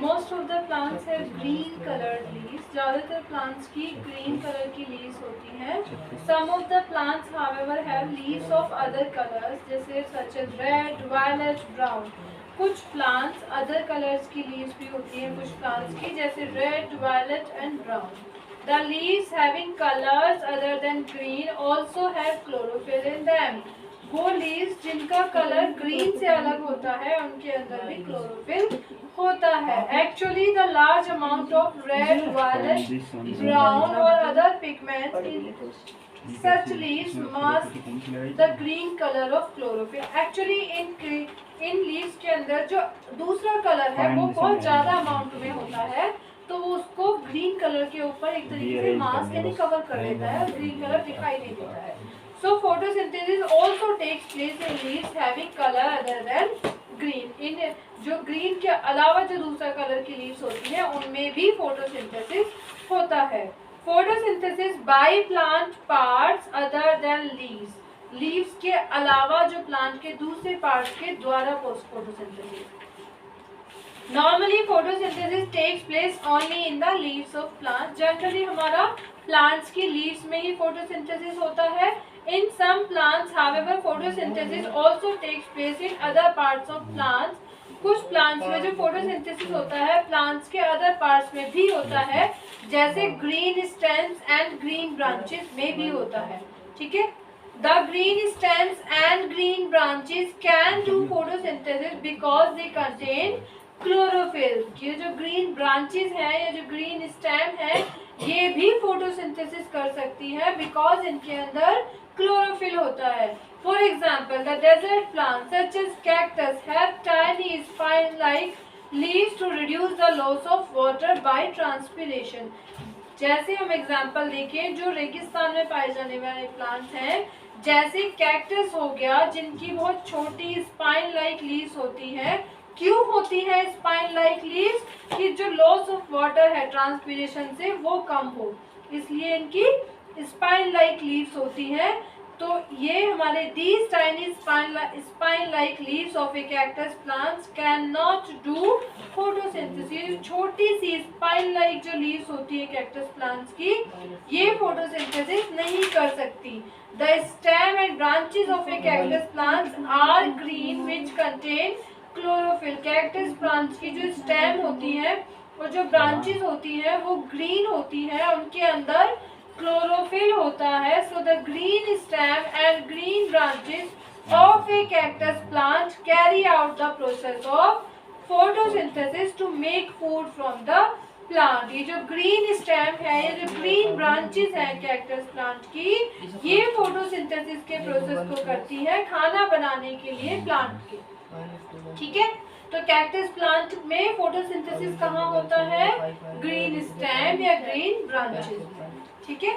Most of the plants have green coloured leaves, ज़्यादातर plants की green colour की leaves होती हैं। Some of the plants however have leaves of other colours, जैसे such as red, violet, brown. कुछ plants other colours की leaves भी होती हैं कुछ प्लांट्स की, जैसे red, violet and brown. The leaves having colors other than green also have chlorophyll in them. वो लीव्स जिनका कलर ग्रीन से अलग होता है उनके अंदर भी क्लोरोफिल होता है। Actually, the large amount of red, violet, brown or other pigments in such leaves mask the green color of chlorophyll. Actually, in leaves के अंदर जो दूसरा कलर है वो बहुत ज़्यादा अमाउंट में होता है, तो वो उसको ग्रीन कलर के ऊपर एक तरीके से मास्क यानी कवर कर देता है और ग्रीन कलर दिखाई नहीं देता है। So photosynthesis also takes place in leaves having colour other than green. इन जो ग्रीन के अलावा जो दूसरा कलर की लीव्स होती है उनमें भी फोटोसिंथेसिस होता है। Photosynthesis by plant parts other than leaves, leaves के अलावा जो प्लांट के दूसरे पार्ट्स के द्वारा photosynthesis. Normally photosynthesis takes place only in the leaves of plants. Generally हमारा plants की leaves में ही photosynthesis होता है। In some plants, however, photosynthesis also takes place in other parts of plants. कुछ plants में जो photosynthesis होता है plants के other parts में भी होता है, जैसे green stems and green branches में भी होता है। ठीक है, The green stems and green branches can do photosynthesis because they contain chlorophyll. ये जो ग्रीन ब्रांचेस हैं या जो ग्रीन स्टेम है ये भी फोटोसिंथेसिस कर सकती है बिकॉज इनके अंदर क्लोरोफिल होता है। For example, the desert plant such as cactus have tiny spine like leaves to reduce the loss of water by transpiration. जैसे हम एग्जाम्पल देखें, जो रेगिस्तान में पाए जाने वाले प्लांट्स हैं जैसे कैक्टस हो गया, जिनकी बहुत छोटी स्पाइन लाइक लीव्स होती है। क्यों होती है स्पाइन लाइक लीव्स? कि जो लॉस ऑफ वाटर है ट्रांसपिरेशन से वो कम हो, इसलिए इनकी स्पाइन लाइक लीव्स होती हैं। तो ये हमारे these tiny spine like leaves of a cactus plants can not do photosynthesis. छोटी सी स्पाइन लाइक जो लीव्स होती है कैक्टस प्लांट्स की, ये फोटोसिंथेसिस नहीं कर सकती। The stem and branches of a cactus plants are green which contain chlorophyll. Cactus plants की जो स्टेम होती है और जो ब्रांचेस होती हैं वो ग्रीन होती हैं, उनके अंदर क्लोरोफिल होता है। So the green stem and green branches of a cactus plant carry out the process of photosynthesis to make food from the plant. ये जो ग्रीन स्टेम है, ये जो ग्रीन ब्रांचेस हैं कैक्टस प्लांट की, ये फोटोसिंथेसिस के प्रोसेस को करती है खाना बनाने के लिए प्लांट के। ठीक है, तो कैक्टस प्लांट में फोटोसिंथेसिस कहाँ होता है? ग्रीन स्टेम या ग्रीन ब्रांचेस में। ठीक है,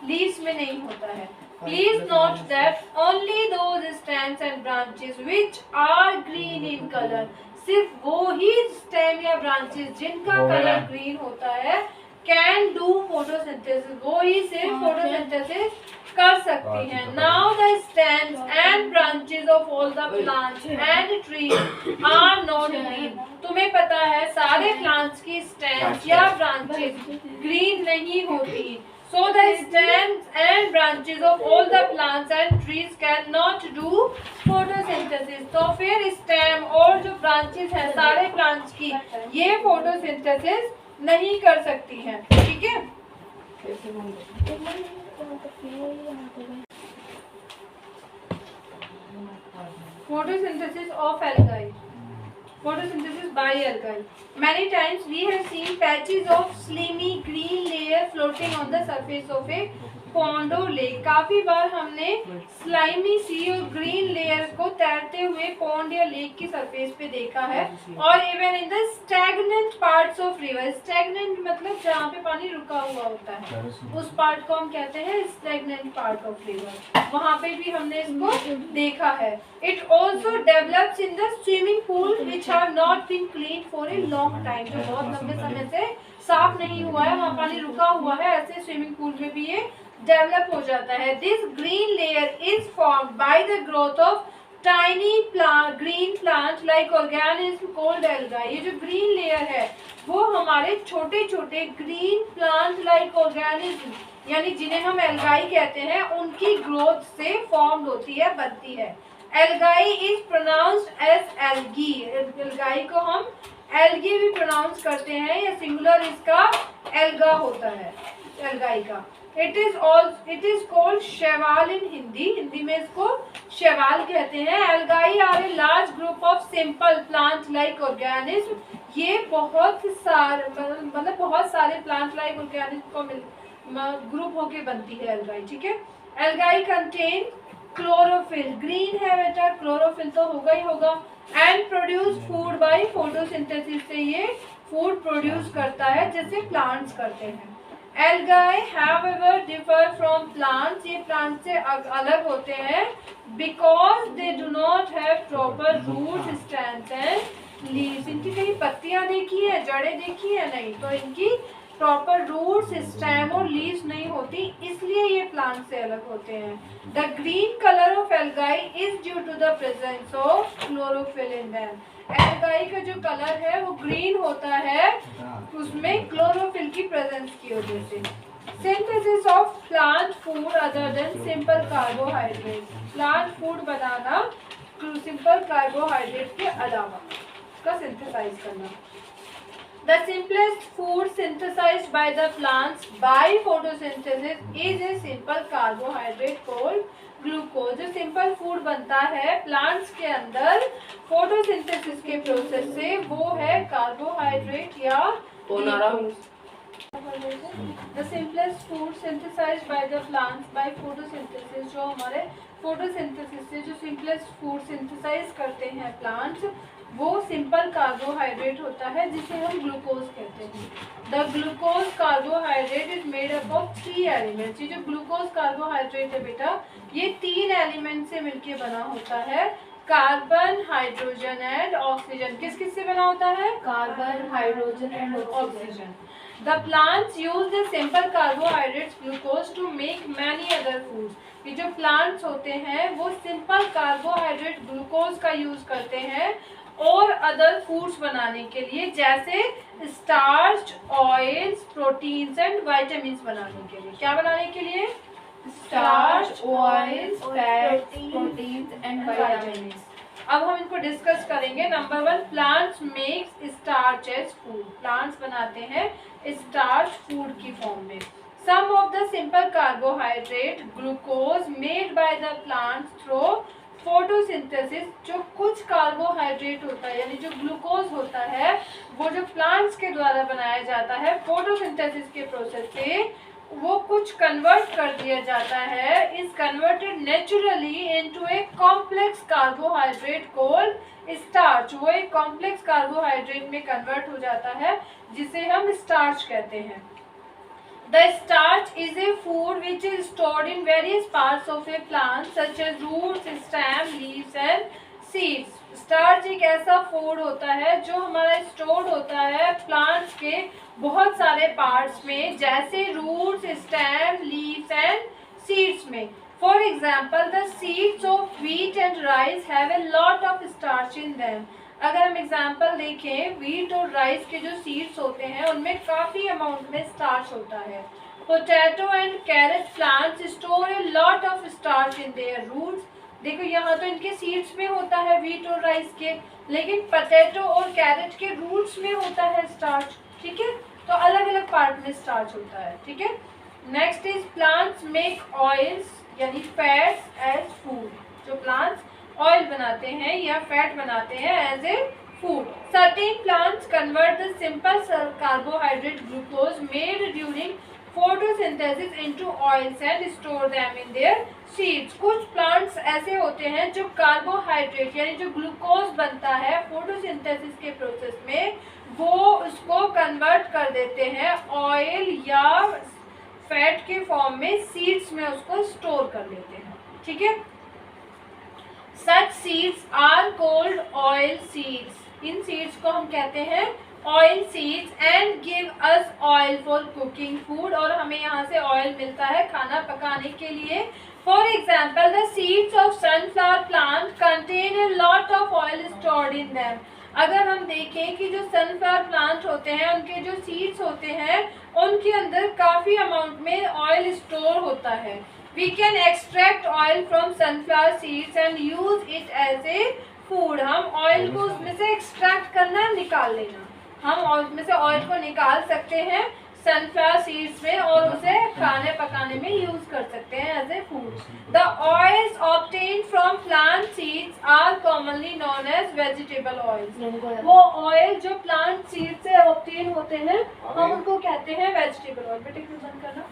लीव्स में नहीं होता है। Please note that only those stems and branches which are green in colour, सिर्फ वो ही स्टेम या ब्रांचेस जिनका कलर ग्रीन होता है कैन डू फोटोसिंथेसिस, वो ही सिर्फ फोटोसिंथेसिस कर सकती हैं। Now the stems and branches of all the plants and trees are not green. तुम्हें पता है सारे प्लांट्स की स्टेम्स या ब्रांचेस ग्रीन नहीं होती। So the stems and branches of all the plants and trees cannot do photosynthesis. तो फिर स्टेम और जो ब्रांचेस हैं सारे प्लांट्स की, ये फोटोसिंथेसिस नहीं कर सकती हैं। ठीक है, photosynthesis of algae, photosynthesis by algae. Many times we have seen patches of slimy green layer floating on the surface of a pond or lake. काफी बार हमने स्लाइमी सी और ग्रीन लेयर को तैरते हुए पॉन्ड या लेक की सरफेस पे देखा है, और even in the stagnant parts of river. Stagnant मतलब जहाँ पे पानी रुका हुआ होता है, उस पार्ट को हम कहते हैं स्टैग्नेंट पार्ट ऑफ रिवर। वहाँ पे भी हमने इसको देखा है। It also develops in the swimming pool which have not been clean for a long time, जो बहुत लंबे समय से साफ नहीं हुआ है, वहाँ पानी रुका हुआ है, ऐसे स्विमिंग पूल में भी ये डेवलप हो जाता है। This green layer is formed by the growth of tiny green plant like organism called alga. ये जो ग्रीन लेयर है वो हमारे छोटे छोटे ग्रीन प्लांट लाइक ऑर्गेनिज्म यानी जिन्हें हम एल्गाई कहते हैं उनकी ग्रोथ से फॉर्म्ड होती है, बनती है। Algae is pronounced as algae. Algae को हम एल्गी भी प्रोनाउंस करते हैं, या सिंगुलर इसका एल्गा होता है एल्गाई का। इट इज कॉल्ड शैवाल इन हिंदी। हिंदी में इसको शैवाल कहते हैं। Algae are a large group of simple plant like organism. ये बहुत सारे मतलब बहुत सारे प्लांट लाइक ऑर्गेनिज्म को मिल ग्रुप होके बनती है एल्गाई, ठीक है। एल्गाई कंटेन क्लोरोफिल, ग्रीन है बेटा, क्लोरोफिल तो होगा ही होगा। And produce food by photosynthesis, से ये फूड प्रोड्यूस करता है जैसे प्लांट्स करते हैं। Algae however differ from plants, ये प्लांट से अलग होते हैं because they do not have proper root stems and leaves. इनकी कहीं पत्तियां देखी है, जड़ें देखी है? नहीं। तो इनकी प्रॉपर रूट्स, स्टेम और लीव्स नहीं होती, इसलिए ये प्लांट से अलग होते हैं। The green colour of algae is due to the presence of chlorophyll in them. Algae का जो कलर है वो ग्रीन होता है, उसमें क्लोरोफिल की प्रेजेंस की वजह से। Synthesis of plant food other than simple carbohydrate, plant food banana simple carbohydrate के अलावा उसका सिंथेसाइज करना। The simplest food synthesized by the plants by photosynthesis is a simple carbohydrate called glucose। जो simple food बनता है plants के अंदर photosynthesis के प्रोसेस से, वो है कार्बोहाइड्रेट या glucose. The simplest food synthesized by the plants by photosynthesis, जो हमारे फोटोसिंथेसिस से जो सिंपलेस्ट फूड सिंथेसाइज करते हैं प्लांट्स, वो सिंपल कार्बोहाइड्रेट होता है जिसे हम ग्लूकोज कहते हैं। The glucose carbohydrate is made up of 3 elements. ये जो ग्लूकोज कार्बोहाइड्रेट है बेटा, ये 3 एलिमेंट से मिलके बना होता है, कार्बन, हाइड्रोजन एंड ऑक्सीजन। किस किस से बना होता है? Carbon, hydrogen and oxygen. The plants use the simple carbohydrates glucose to make many other foods। ये जो प्लांट्स होते हैं वो सिंपल कार्बोहाइड्रेट ग्लूकोज का यूज करते हैं और अदर फूड्स बनाने के लिए, जैसे starch, oils, proteins and vitamins बनाने के लिए। क्या बनाने के लिए? Starch, oils, fats, proteins and vitamins. अब हम इनको डिस्कस करेंगे। Number 1, plants makes starch as food. Plants बनाते हैं स्टार्च फूड की फॉर्म में। Some of the simple carbohydrate glucose made by the plants through photosynthesis, जो कुछ कार्बोहाइड्रेट होता है यानी जो ग्लूकोज होता है वो जो प्लांट्स के द्वारा बनाया जाता है फोटोसिंथेसिस के प्रोसेस से, वो कुछ कन्वर्ट कर दिया जाता है, is converted naturally into a complex carbohydrate called starch. वो एक कॉम्प्लेक्स कार्बोहाइड्रेट में कन्वर्ट हो जाता है जिसे हम स्टार्च कहते हैं। The starch is a food which is stored in various parts of a plant such as roots, stem, leaves and seeds। Starch एक ऐसा फूड होता है जो हमारा स्टोर्ड होता है प्लांट्स के बहुत सारे पार्ट्स में, जैसे roots, stem, leaves and seeds में। For example, the seeds of wheat and rice have a lot of starch in them. अगर हम एग्जाम्पल देखें, व्हीट और राइस के जो सीड्स होते हैं उनमें काफ़ी अमाउंट में स्टार्च होता है। Potato and carrot plants store a lot of starch in their roots. देखो यहाँ तो इनके सीड्स में होता है व्हीट और राइस के, लेकिन पोटैटो और कैरेट के रूट्स में होता है स्टार्च, ठीक है। तो अलग अलग पार्ट में स्टार्च होता है, ठीक है। Next is plants make oils यानी फैट्स एज फूड। जो प्लांट्स ऑयल बनाते हैं या फैट बनाते हैं as a food. Certain plants convert the simple carbohydrate glucose made during photosynthesis into oils and store them in their seeds. कुछ plants ऐसे होते हैं जो कार्बोहाइड्रेट यानी जो ग्लूकोज बनता है फोटोसिंथेसिस के प्रोसेस में, वो उसको कन्वर्ट कर देते हैं ऑयल या फैट के फॉर्म में, सीड्स में उसको स्टोर कर लेते हैं, ठीक है। Such seeds are called oil seeds। In seeds को हम कहते हैं oil seeds and give us oil for cooking food. और हमें यहाँ से ऑयल मिलता है खाना पकाने के लिए। For example, the seeds of sunflower plant contain a lot of oil stored in them. अगर हम देखें कि जो सनफ्लावर प्लांट होते हैं उनके जो सीड्स होते हैं उनके अंदर काफ़ी अमाउंट में ऑयल स्टोर होता है। We can extract oil from sunflower seeds and use it as a food. हम ऑयल को उसमें से एक्सट्रैक्ट करना, निकाल लेना, हम उसमें से ऑयल को निकाल सकते हैं सनफ्लावर सीड्स में और उसे खाने पकाने में यूज कर सकते हैं as a food. The oils obtained from plant seeds are commonly known as vegetable oils. वो ऑयल जो प्लांट सीड से ऑब्टेन होते हैं हम उनको कहते हैं वेजिटेबल ऑयल। बेटे बंद करना।